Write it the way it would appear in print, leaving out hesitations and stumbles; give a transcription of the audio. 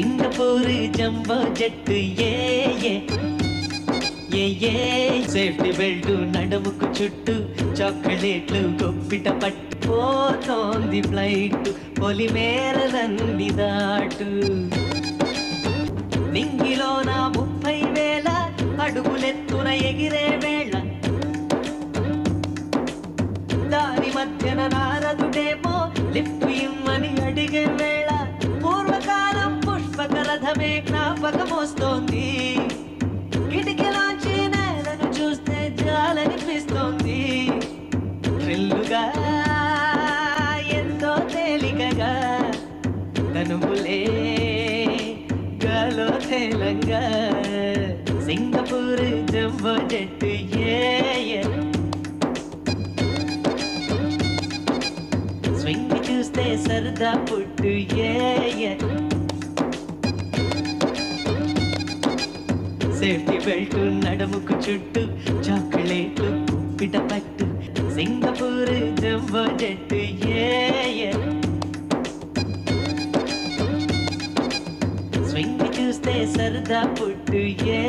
Singapore jumbo జట్టు ఏ ఏ ఏ ఏ safety belt నడుముకు చుట్టూ చాక్లెట్లు గొప్పిట పట్టుపోతోంది ఫ్లైట్ పొలిమేరలన్నీ దాటు నింగిలోన 30,000 అడుగులెత్తున ఎగిరే వేళ దారి మధ్యన నారదుడేమో లిఫ్ట్ ఇమ్మని అడిగే వేళ పూర్వకాలం పుష్పక రథమే జ్ఞాపకమొస్తోంది కిటికీలోంచి నేలను చూస్తే జాలనిపిస్తోంది థ్రిల్లుగా ఎంతో తేలికగా కనుములే గాలో తేలంగా సింగపూర్ జంబో జట్టు ఏ స్వింగ్ చూస్తే సరదా పుట్టు ఏ సేఫ్టీ బెల్ట్ నడుముకు చుట్టూ చాక్లెట్లు పిట పట్టు సింగపూర్ జంబో జట్టు ఏ స్వింగ్ చూస్తే సరదా పుట్టు ఏ